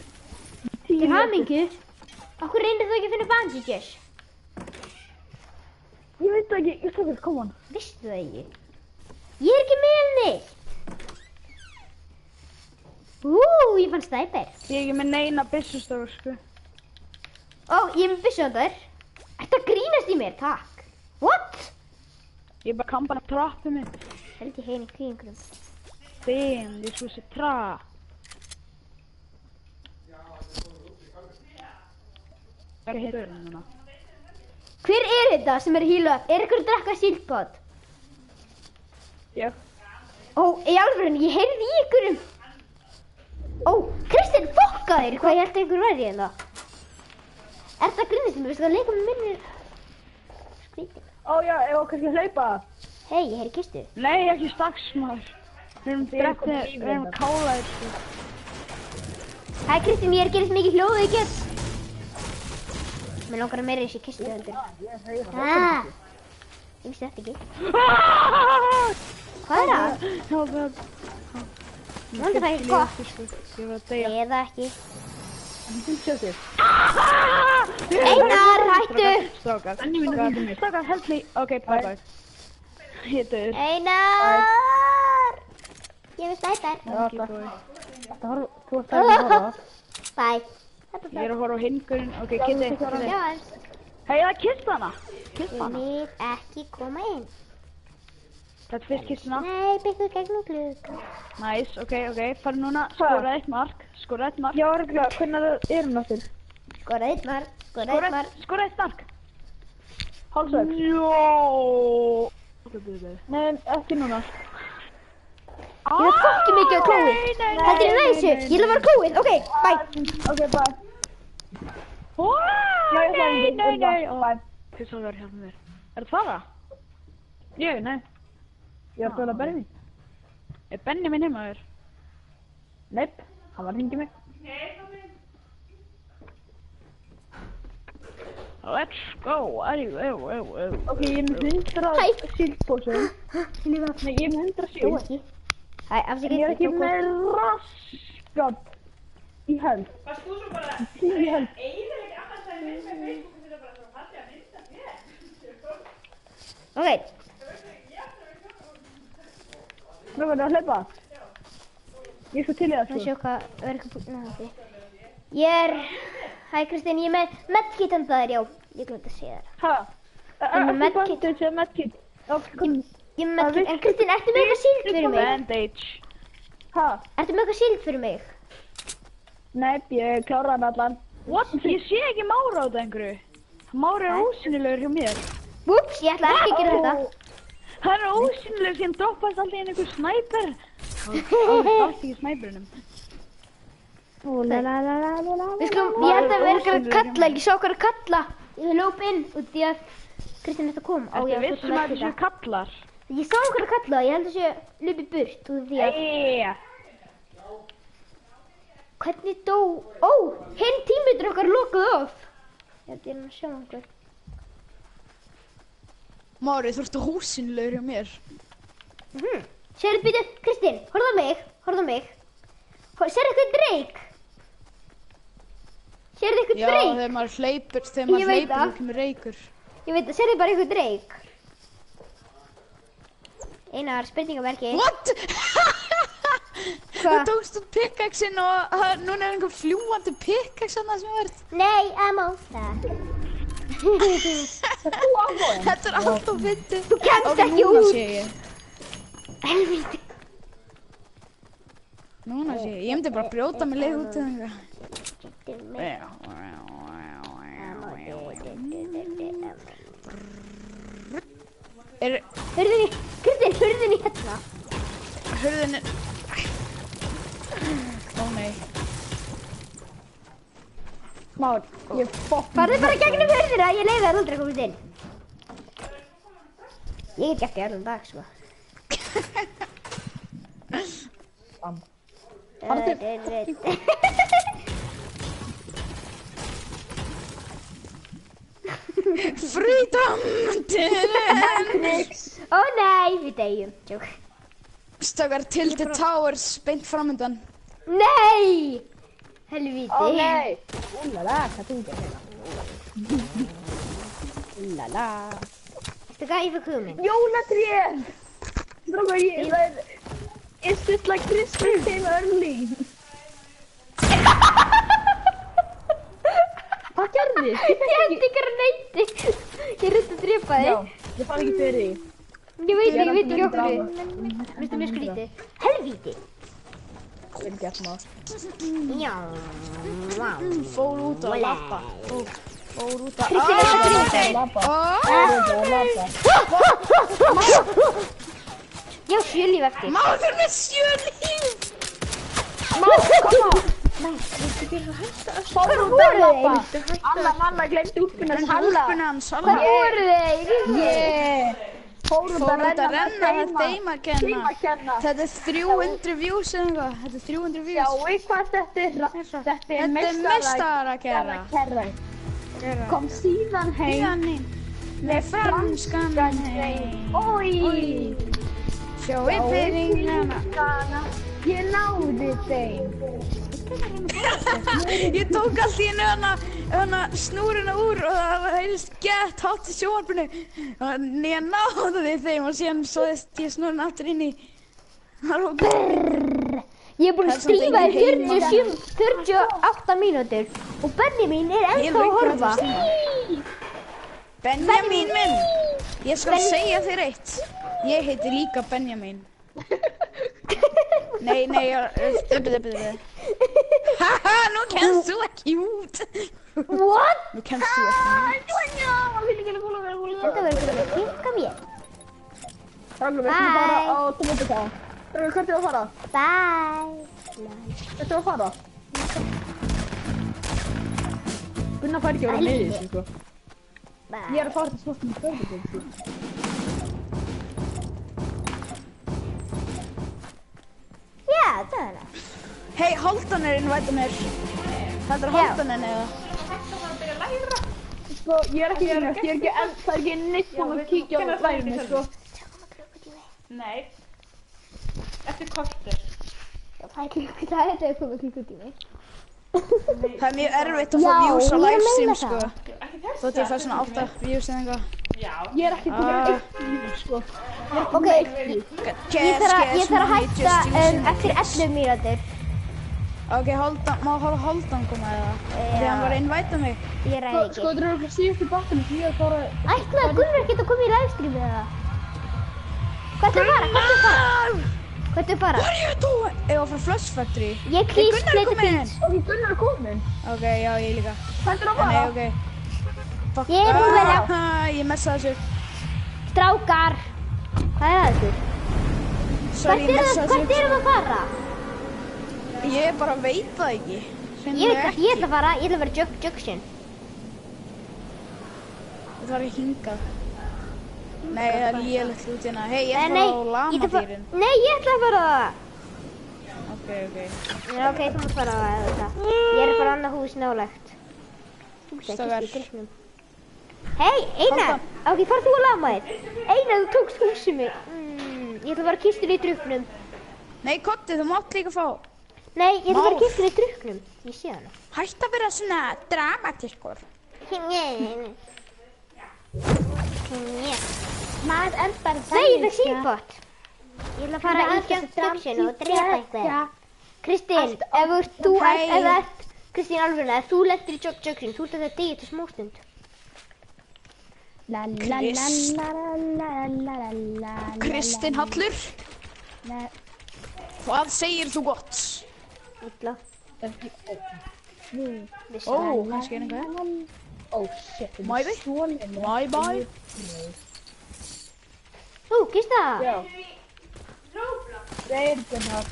Til hamingju. Okkur reynir þú ekki að finna bandages? Ég veit það ekki, ég strákar, come on. Vistu það ekki? Ég er ekki með neitt. Ég fann snæper. Ég er ekki með neina byssustofur, sko. Ég er með byssuhandar. Ertu að grínast í mér? Takk. What? Ég er bara kampan að trappu mig. Held ég heim í kvíðingurum. Damn, this was a trap. Hvað heitir það núna? Hver er þetta sem er að heala upp? Er ykkur að drekka síldbát? Já. Í alvörunni, ég heyrði í ykkurum. Kristinn, fokka þér! Hvað ég held að ykkur væri hérna? Er það grínast í mig? Veistu hvað leikum með minni? Skrítið. Já, ég var kannski að hlaupa. Hei, ég heyri kistu. Nei, ekki strax, maður. Við erum að kála þetta. Hæ, Kristinn, ég er að gera svo mikið hljóðu í get. Mér langar að meira þessi kistu heldur. Ég vissi þetta ekki. Hvað er það? Vonandi það ekki gott. Ég var að deyja. Eða ekki. Þú sjá þér. Einar, hættu! Strákar, help me. Ok, bye. Ég er döður. Einar! Ég vil snæper. Þú ert að horfa. Bye. Ég er að horfa á hingurinn. Ok, Kitty. Já, Hei, það er kistana. ég vil ekki koma inn. Þetta er fyrst kistuna. Nei, byggur gegnum glugga. Nice, ok. Fara núna, skora eitt mark. Já, reglulega, hvernig er hún aftur? Skora eitt mark. Skora eitt mark. Hálfsög. Jó. Nei, ekki núna. Ég var fokkið mikið á klóið. Heldur ég næði þessu? Ég vil að vera klóið. Ok, bye. Ok, bye. Nei. Hvað svo verður hjálpa mér? Er það fara? Nei. Ég er að spila Benny. Er Benny minn heimaður? Neip, hann var að hringja mig. Let's go. Ok, ég er með 100 síldpósum. Nei, ég er með 100 síld. Hæ, afsakið. Ég er ekki með raskat í held. Varst þú svo bara 10 í held. eiginlega annars að mynda með Facebook og þetta bara svo fallið að mynda mér? Ok. Nú verður að hlaupa. Ég er svo til í það, Það sjá hvað verður ekki búinn að því. Ég er... Hæ, Kristinn, ég er með medkit en það já. Ég glemt að segja þér. Hæ? með medkit. Bandage eða medkit? Ég er með medkit. En Kristinn, ertu með eitthvað síld fyrir mig? Bandage. Hæ? Ertu með eitthvað síld fyrir mig? Nei, ég kláraði hann allan. What? Ég sé ekki Mára á þetta einhverju. Mára er ósynilegur hjá mér. Úps, ég ætla ekki að gera þetta. Hann er ósynilegur sem droppast alltaf inn einhver snæper. Það er ekki snæperinum. Við skulum, ég held að vera ekki að kalla, ég sá hvað að kalla. Ég hljóp inn út í að Kristinn þetta kom. Ertu vissum að þessu kallar? Ég sá hvað að kalla, ég held að þessu hljópi burt út í að... Hvernig dó... Hinn tímitur okkar lokuð of. Ég er að sjá einhver. Mári, þú ert ósynlegur hjá mér. Sérðu, býtu, Kristín, horfðu á mig. Sérðu eitthvað dreik? Sérðu eitthvað Já, dreik? þegar maður hleypur, Ég veit það. þá kemur reykur. Ég veit það, sérðu bara eitthvað dreik? Einar, spurningamerki. What? Það tókst út pickaxe-in og núna einhver fljúandi pickaxe þarna sem verð. Nei, I'm all that. Þetta alltaf fyndið. Þú kemst ekki Núna út. sé ég. Helvíti. Núna sé ég. Ég myndi bara brjóta mig leið út eða eitthvað. Hurðinni, Kristín, hurðinni hérna. Hurðinni. Ó nei. Már, ég fokk. Farðu bara gegnum hurðina, ég leiði þér aldrei að komast inn. Ég get gert í allan dag, sko. Freedom! Ó nei, við deyjum. Tjók. Stökar Tilted Towers beint framöndan. Nei! Helvíti. Ó nei. Úlala, hvað þú gerir hérna? Úlala. Veistu hvað, ég fekk hugmynd. Jólatréð! Strákar, það er... Is this like Christmas came early? Hvað gerðist? Ég hendi granaiti. Ég reyndi að drepa þig. Já, ég fann ekki fyrir því. Ég veit ekki okkur. Veistu mér skrítið. Helvíti. Vel gert maður. Já. Fór út að labba. Fór út að... Kristín, ég ætla að grípa þig. Já, 7 líf eftir. Maður með 7 líf! Fór út að labba. Alla glemt úlpunni hans Halla. Hvað voru þeir? Fór út að renna þeim að kenna. Þetta er 300 views eða eitthvað. Þetta er 300 views. Sjáu hvað þetta er. Þetta er meistarakerra. Kom síðan heim með franskan heim. Oi! Sjáu yfiringlana. Ég náði þeim. Ég tók allt í hana snúruna úr og það heyrðist gett hátt í sjónvarpinu. Ég náði þeim og síðan svoðist ég snúruna aftur inn í. Ég er búin að strífa í 48 mínútur og Benjamin er ennþá að horfa. Benjamin minn! Ég skal segja þér eitt. Ég heiti líka Benjamin. Nei, haha, nú kemst þú ekki út. What? Nú kemst þú ekki út. Þetta verður bara að kinka mér. Strákar, við ætlum að fara á tómatika. Strákar, hvert er að fara? Bye. Hvert er að fara? Gunnar fær ekki að vera með þessu, sko. Ég er að fara til slottum í Þörðurbjörn, sko. Já, það er það. Hei, Haldan er innvæta mér. Þetta er Haldan en eða? Sko, ég er ekki það er ekki neitt búin að kíkja á læginu, sko. Nei. Eftir korter. Það er komið klukkutími. Það er mjög erfitt að fá views á livestream, sko. Þótt ég fær svona 8 views eða eitthvað. Já. Ég er ekki búin að vera 1 view, sko. Ok, ég þarf að hætta eftir 11 mínútur. Ok, má Haldan koma eða? Þegar hann var að invita mig. Ég ræði ekki. Sko, þetta eru okkur síðustu batinu því að fara... Ætlaði Gunnar geta komið í livestreamið eða? Hvað ætlaði að fara? Hvað ætlaði að fara? What are you doing? Ég var frá Flush Factory. Ég klíst Gunnar er kominn inn. Ok, Gunnar er komin. Ok, já, ég líka. Hvað er að fara? Nei, ok. Fuck. Ég er búin að vera. Ég messaði þessu. Strákar. Hvað er það þessu? Sorry, ég messaði þessu. Hvert erum við að fara? Ég bara veit það ekki. Ég ætla að fara, ég ætla að vera Junction. Þetta var ekki hingað. Nei, það er lélegt út hérna. Hei, ég ætla að fara á lamadýrin. Nei, ég ætla að fara á það. Ok. Já, ok, þú mátt fara á það. Ég er að fara á annað hús nálægt. Stafar. Hei, Einar. Ok, far þú að lama þér. Einar, þú tókst húsið mig. Ég ætla að fara kistur í drukknum. Nei, Kotti, þú mátt líka fá. Nei, ég ætla að fara Már. kistur í drukknum. Ég sé hana. Hætt að vera svona dramatískur. Maður endar Nei, ég fekk síðbót. Ég ætla að fara í construction og drepa eitthvað. Kristín, ef þú ert, Kristín alveg, ef þú lendir í junction, þú ert að það degi til smástund. Kristinn Hallur. Hvað segir þú gott? Ítla. Ó, kannski er einhver. Oh shit. Mæði? Bye. Þú, Gista. Já. Þeir byrjar.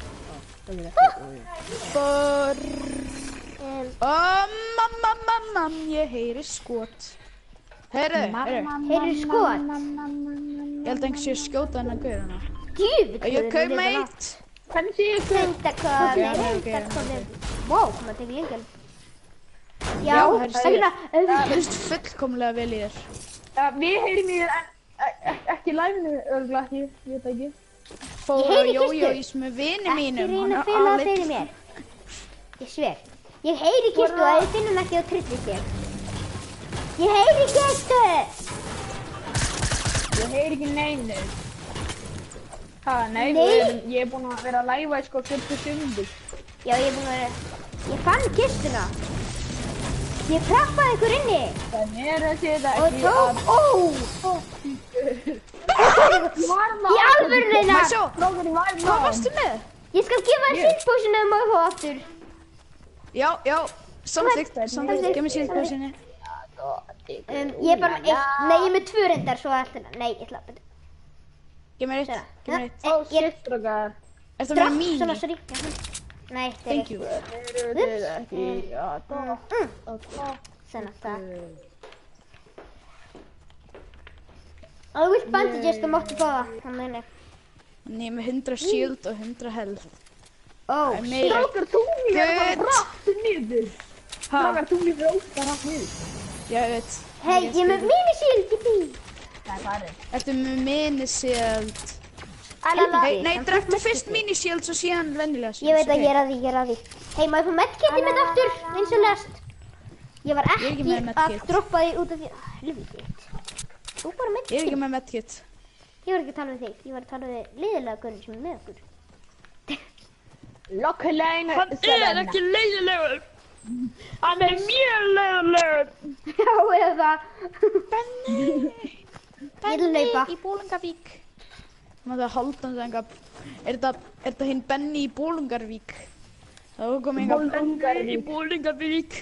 Ég heyri skot. Heyri skot. Ég held að einhver sé að skjóta hennar gaurana. Djúvill. Ég kaup meitt. Hvernig sé ég Reyndakofi. Vá, maður tekur lengi. Já, það hlust fullkomlega vel í þér. Við heyrim í þér ekki live-inu örgulega ekki, ég veit ekki. Fóru heyri jójós með vini Ekki mínum. reyna að fela það fyrir mér. Ég sver. Ég heyri kistu og ef þið finnum ekki þá trillist ég. Ég heyri kistu! Ég heyri ekki neinu. Nei, ég er búinn að vera að live-a í sko 40 sekundur. Já, ég er búinn að vera... Ég fann kistuna. Ég trappaði ykkur inni. Þannig er þessi þetta Og ekki tók... Í alvörunni Má það. sjá, hvað varstu með? Ég skal gefa þér síldpósinu ef maður fá aftur. Já, samþykkt, gef mér síldpósinu. Ég er bara með eitt... Nei, ég er með 2 reyndar, svo alltaf... Nei, ég ætla að... Gef mér eitt. shit, strókar. Er það með mín? Svona, sorry. Nei, þetta er Thank you. Svona, það. Ef þú vilt bandages, þá máttu fá það. Það meina ég. Ég er með 100 shield og 100 health. Ó, Strókar, þú mér er bara hratt niður. Strókar, þú mér er óstar hratt niður. Já, ég veit. hei, ég er með minishield, yippee. Nei, það er. Ertu með minishield? Nei, drektu fyrst minishield svo síðan venjulega shield. Ég veit að ég er að því. Hei, má ég fá medkitið mitt aftur, eins og lest. Ég var er ekki ekki með að medkit. droppa því út af því... Helviti. Þú bara Ég er medkit. ekki með medkit. Ég var ekki að tala við þig. Ég var að tala við liðilega gunn sem er með okkur. Lokklein. ekki leiðilegur. Hann er mjög leiðilegur. Já, eða það. Ég vil laupa. Í Bólungarvík. Maður það halda hans enga. Er þetta hinn Benni í Bólungarvík? Það kom enga Benni í Bólungarvík.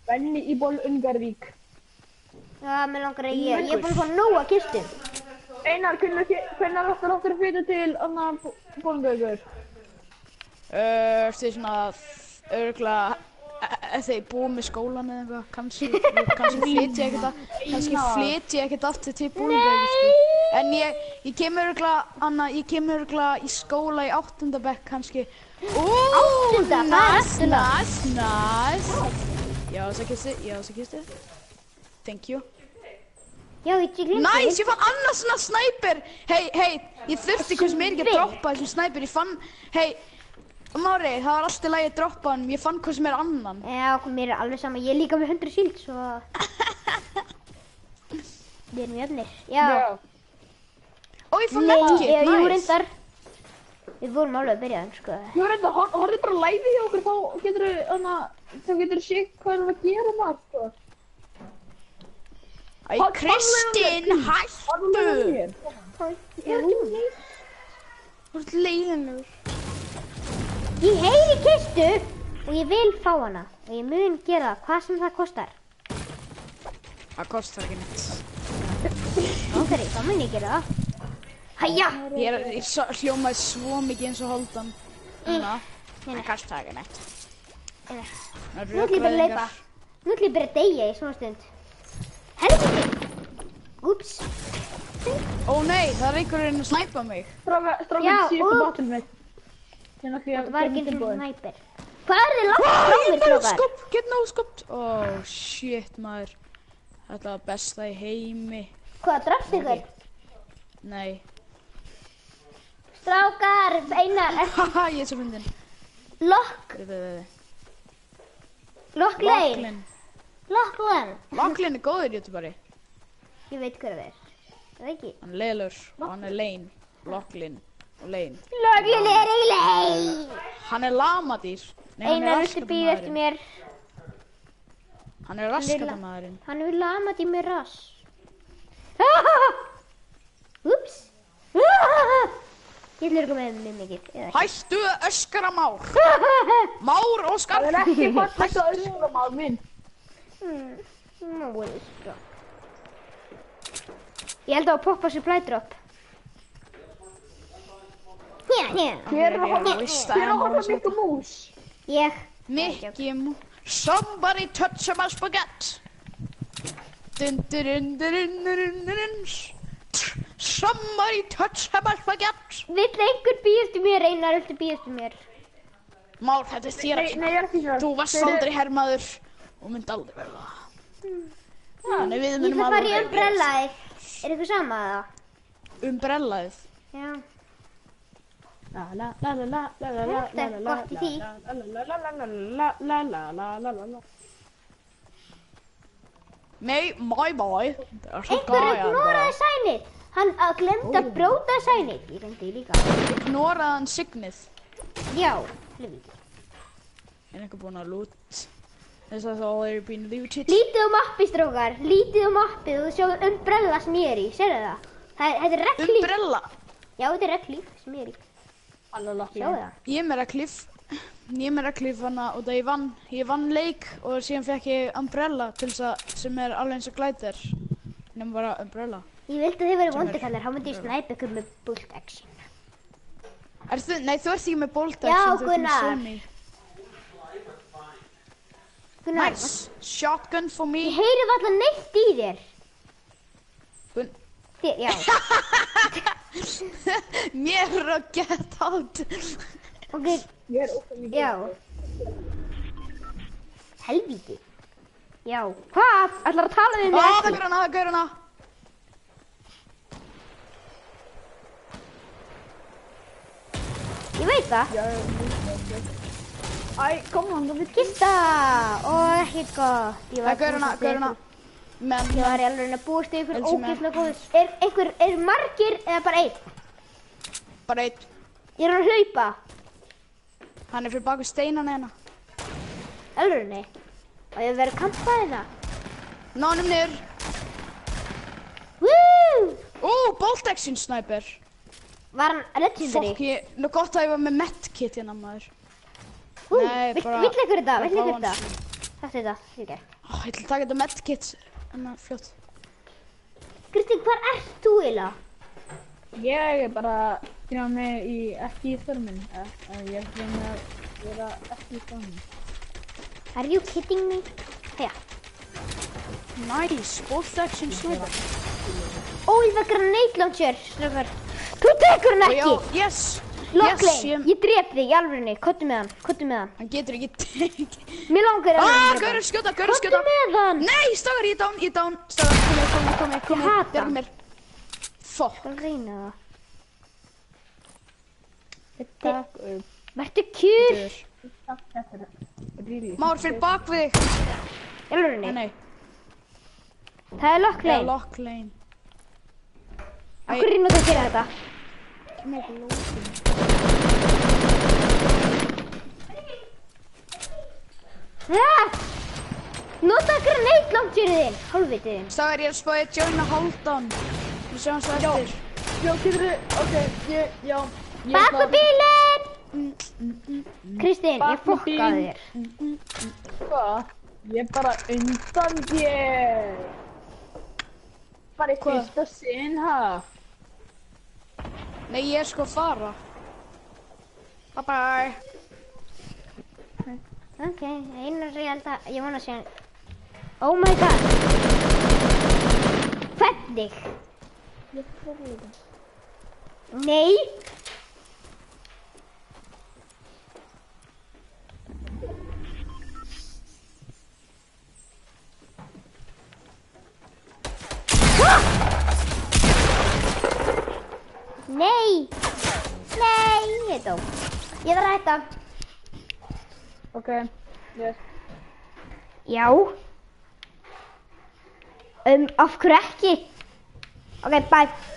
Benni í Bólungarvík. Já, mér langar að ég er búin að fá nóga kistum. Einar, hvernig áttu að flytja til annar Bólungarvíkur? Því svona örgulega þegar ég búið með skólan eða eitthvað, kannski flyt ég ekkert aftur til Bólungarvíkur. En ég kem örgulega í skóla í 8. bekk kannski. Áttunda, Nice. Já, þess að kistu. Thank you. Já, ég glemdi. Nice, ég fann annars svona snæper. Hei, ég þurfti hversu mér ekki að droppa þessum snæper. Ég fann, Mári, það var alltaf lægi að droppa hann. Ég fann hversu mér annan. Já, mér er alveg sama. Ég er líka með 100 shield, svo... Við erum jöfnir. Já. Ó, ég fann medkit, Jú, nice. reyndar. Við vorum alveg að byrja, sko. Jú, reynda, horfðu bara live í okkur, þá getur séð hvað er að gera maður, sko. Æ, Kristinn, hættu! Þú ert leiðinlegur. Ég heyri kistu og ég vil fá hana. Og ég mun gera það, hvað sem það kostar. Það kostar ekki neitt. Ok, þá mun ég gera það. Hæja! Ég hljómaði svo mikið eins og Hálfdan. Það kostar ekki neitt. Nú ætlum ég bara að leipa. Nú ætlum ég bara að deyja í svona stund. Helviti! Úps. Ó nei, það er einhverjum að snæpa mig. Strákar, Já, síðustu og- battle mitt. Það var ekki eins og snæper. Hvað er þið langt frá mér, strókar? Get no scope. Oh shit maður. Þetta var besta í heimi. Hvað, drafst ykkur? Nei. Strákar, Einar, Haha, ég er svo myndin. Locklane. Locklane er góður youtuberi. Ég veit hver það er. Það ekki? Hann er leiðilegur og hann er Lane. Locklane og Lane. Locklane er í leið. Hann er lamadýr. Nei, Einar, viltu býða eftir mér? Hann er raskatamæðurinn. Hann vil lamað í mér rass. Úps. Ég ætla að koma með mig mikið. Hættu að öskra Már. Már og Það er Skarpi. ekki fast að öskra maður minn. Nú er það svo. Ég held að poppa supply drop. Hver er að horfa Mikki Mús? Ég. Mikki Mús. Somebody touch my spaghetti. Dun dun dun dun dun dun. Somebody touch my spaghetti. Vill einhver býðast í mér, Einar, viltu býðast í mér? Már, þetta er þér að Nei, ég er ekki svo. Þú varst aldrei hermaður og myndi aldrei verða. Þannig við Ég munum ætla að fara í aldrei umbrellaðið. Er ykkur sama það? Umbrellaðið. Já. La la la la la la la la Þetta er gott í því. Nei, my boy. Það er svo Einhver gæja. ignoraði sænið. Hann glemdi að brjóta sænið. Ég reyndi líka. Ignoraði hann signið. Já, hlifið. Er einhver búinn að lút? Þess að þá er búinn að lífa titt. Lítið á mappið, strókar. Lítið á mappið og þú sjáum umbrella sem ég er í. Sérðu það? Þetta er reglíf. Umbrella? Já, þetta er reglíf sem ég er í. Sjáu það? Ég er með reglíf hana og það ég vann leik og síðan fekk ég umbrella til þess að sem er alveg eins og glætir. Nefnum bara umbrella. Ég vildi að þið verið vondikallar. Þá myndi ég snæpa ykkur með bolt action. Nei, þú ert ekki með bolt Já, action, þú ert með Gunnar. semi. Gunnar, Nice. Shotgun for me. ég heyri alltaf neitt í þér. Já. Mér er að get out. Ok, Ég er ótt að mikið. já. Helvíti. Já. Hvað? Ætlar að tala við mig Það ekki? gaur hana. Ég veit það. Æ, kom hann, það vil Kista. Ó, ekki gott. Ég var Gaur hana. Men, Ég var í alveg að búast í ykkur Elsi með. ógeðslega góður. Er margir eða bara einn? bara einn. Ég er að hlaupa. Hann er fyrir baku steinan hérna. Alvörunni. Og ég hef verið að kampa hérna. Nánum niður. Woo! Bolt action sniper. Var hann legendary? Fokk, nú gott að ég var með medkit hérna maður. Nei, bara- Vill ykkur þetta? bara Vill ykkur fá þetta? hann. Þetta er þetta. Ég Ég ætla að taka þetta medkit. Fljótt. Kristín, hvar ert þú eiginlega? Ég er bara ekki í þörminn. Ég er með að vera ekki í þörminn. Are you kidding me? Heja. Nice, bolt action sniper. Ó, ég var grenade launcher, strákar. Þú tekur hann ekki! Yes. Locklane, ég drep þig í alvörunni. Kottu með hann, kottu með hann. Hann getur ekki tekið. Mér langar að Gaur skjóta. Kottu með hann! Nei, stakar, ég er down. Stakar, komi. Ég hata Bjarga hann. mér. Fuck. Skal reyna Takk upp. það. Vertu kjur! Þetta er ríli. Már fyrir bak við þig. Í alvörunni. Nei. Það er Locklane. Locklane. Akkur er notað að gera þetta? Nota grenade launcherið þinn, hálfvitið þinn. Stakar, ég er spáðið joina Haldon. Við sjáum svo eftir. Já, getur ok, já. Bakku bílinn! Kristín, ég fokkaði þér. Hvað? Ég er bara undan þér. Bara í fyrsta sinn, ha? Nei, ég er sko að fara. Bye bye. Ok, einar ég held að, ég vona að sé hann. Oh my god. Hvernig? Nei. Nei! Nei! Vító. Ég þarf að hætta. Ok, yes. Já. Af hverju ekki? Ok, bye.